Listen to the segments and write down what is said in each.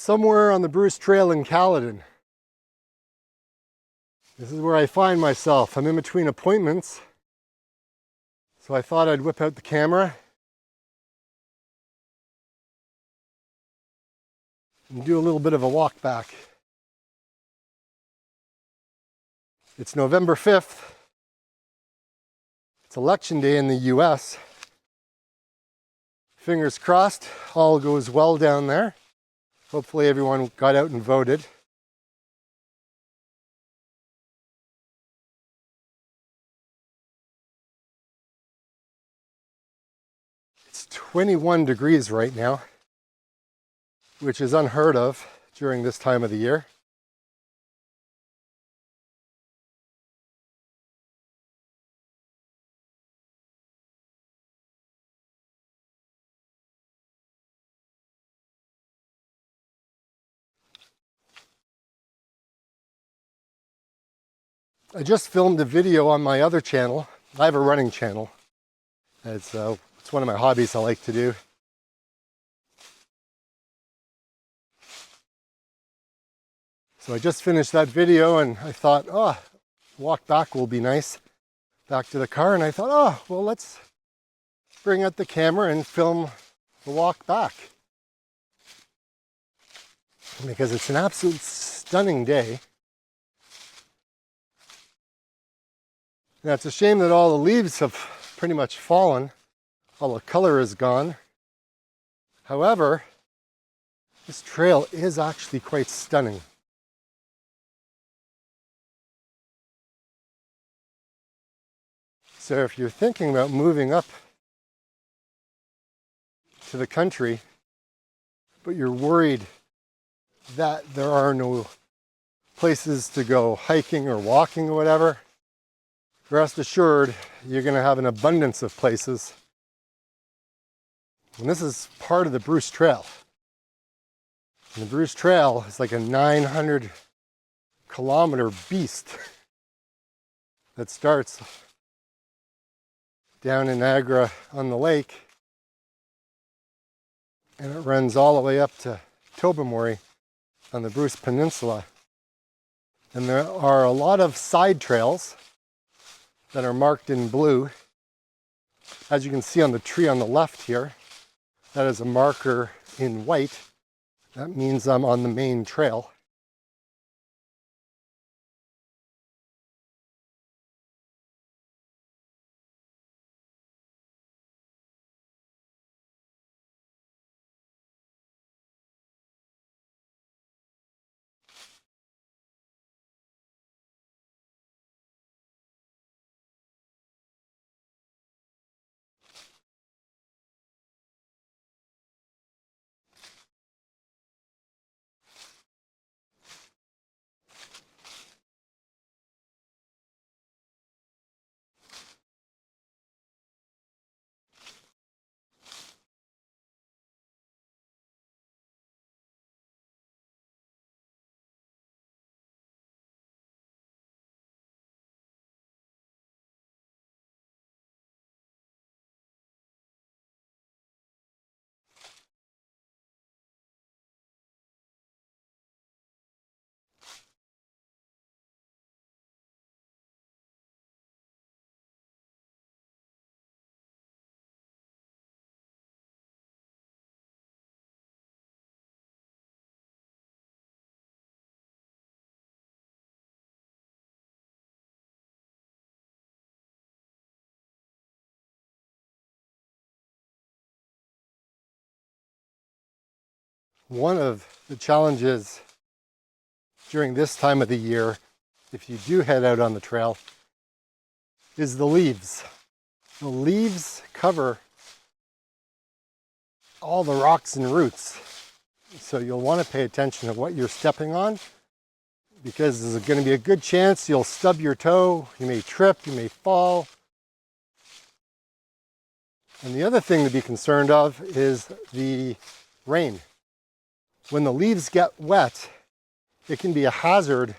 somewhere on the Bruce Trail in Caledon. This is where I find myself. I'm in between appointments, so I thought I'd whip out the camera and do a little bit of a walk back. It's November 5th. It's election day in the US. Fingers crossed, all goes well down there. Hopefully everyone got out and voted. It's 21 degrees right now, which is unheard of during this time of the year. I just filmed a video on my other channel. I have a running channel. It's one of my hobbies I like to do. So I just finished that video and I thought, oh, walk back will be nice. Back to the car, and I thought, oh, well, let's bring out the camera and film the walk back. Because it's an absolute stunning day. Now, it's a shame that all the leaves have pretty much fallen. All the color is gone. However, this trail is actually quite stunning. So if you're thinking about moving up to the country, but you're worried that there are no places to go hiking or walking or whatever, rest assured, you're going to have an abundance of places. And this is part of the Bruce Trail. And the Bruce Trail is like a 900-kilometer beast that starts down in Niagara on the lake, and it runs all the way up to Tobermory on the Bruce Peninsula. And there are a lot of side trails that are marked in blue. As you can see on the tree on the left here, that is a marker in white. That means I'm on the main trail. One of the challenges during this time of the year, if you do head out on the trail, is the leaves. The leaves cover all the rocks and roots. So you'll want to pay attention to what you're stepping on, because there's going to be a good chance you'll stub your toe, you may trip, you may fall. And the other thing to be concerned of is the rain. When the leaves get wet, it can be a hazard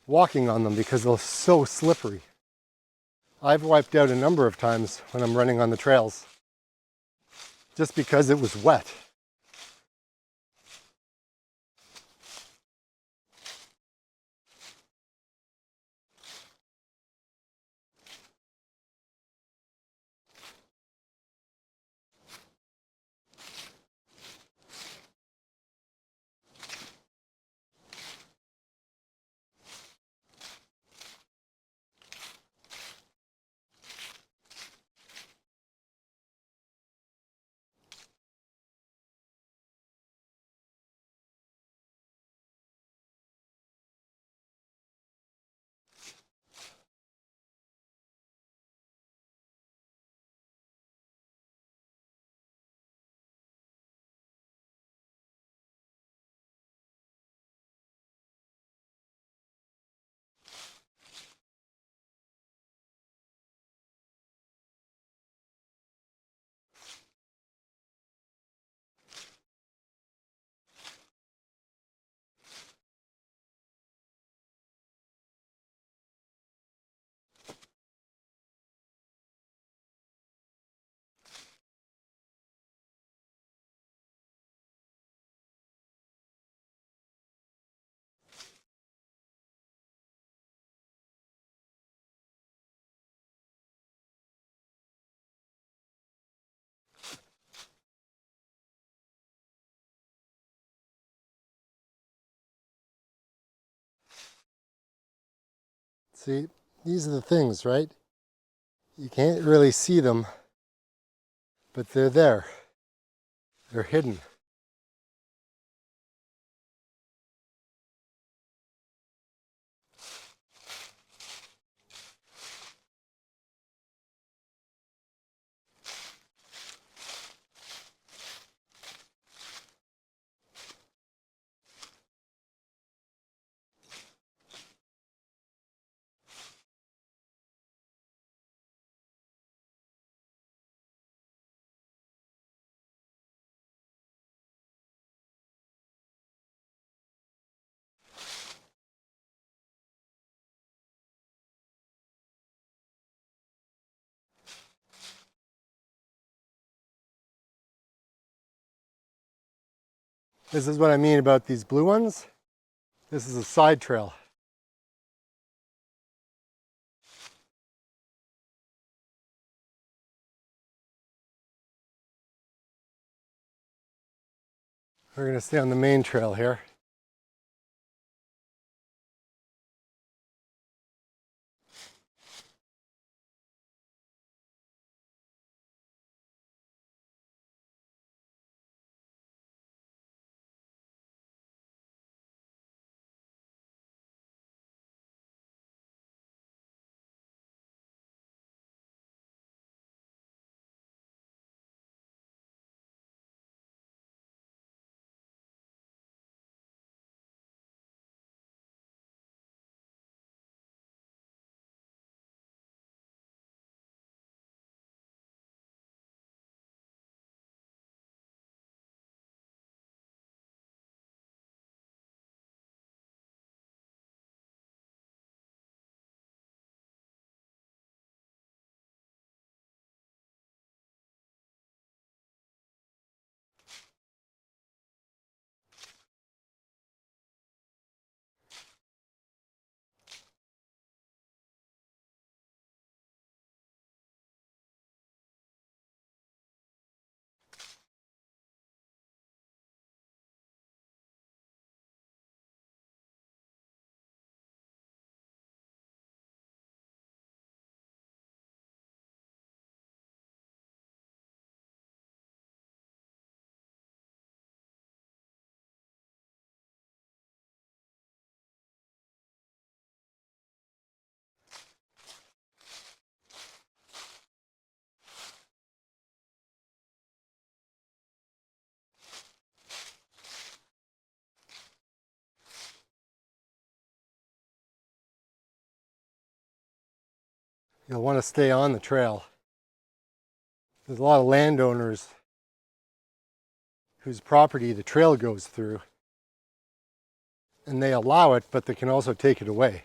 walking on them because they're so slippery. I've wiped out a number of times when I'm running on the trails just because it was wet. See, these are the things, right? You can't really see them, but they're there. They're hidden. This is what I mean about these blue ones. This is a side trail. We're going to stay on the main trail here. You'll want to stay on the trail. There's a lot of landowners whose property the trail goes through, and they allow it, but they can also take it away.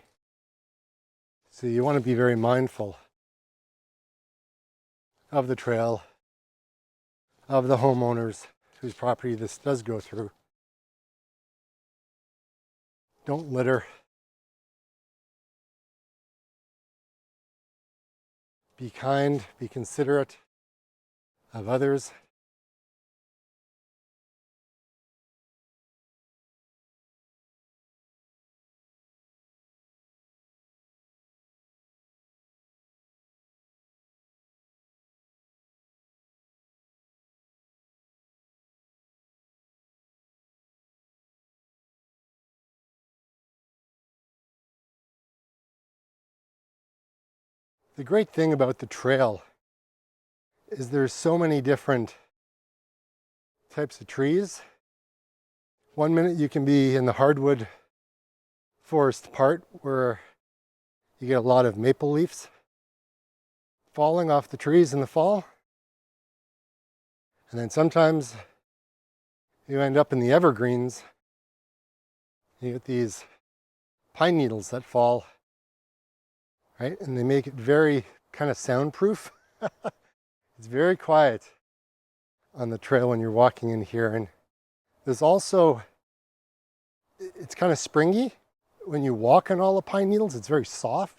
So you want to be very mindful of the trail, of the homeowners whose property this does go through. Don't litter. Be kind, be considerate of others. The great thing about the trail is there's so many different types of trees. One minute you can be in the hardwood forest part where you get a lot of maple leaves falling off the trees in the fall. And then sometimes you end up in the evergreens. You get these pine needles that fall, right? And they make it very kind of soundproof. It's very quiet on the trail when you're walking in here. And there's also, it's kind of springy. When you walk on all the pine needles, it's very soft.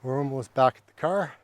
We're almost back at the car.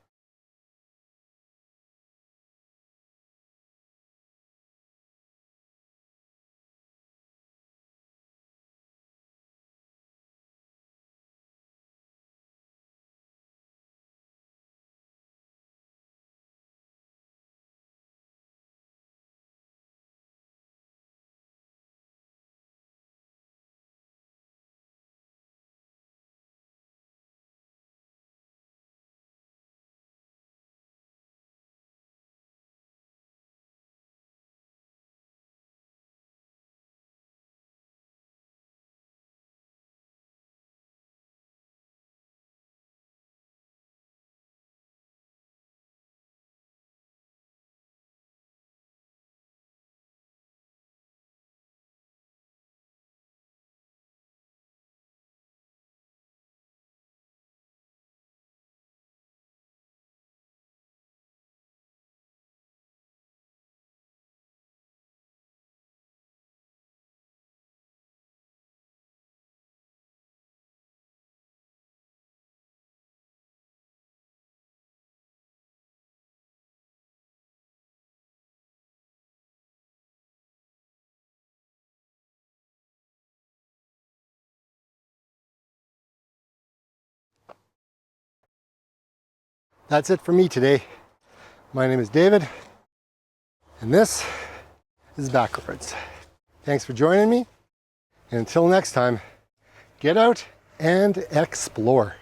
That's it for me today. My name is David, and this is Backwards. Thanks for joining me, and until next time, get out and explore.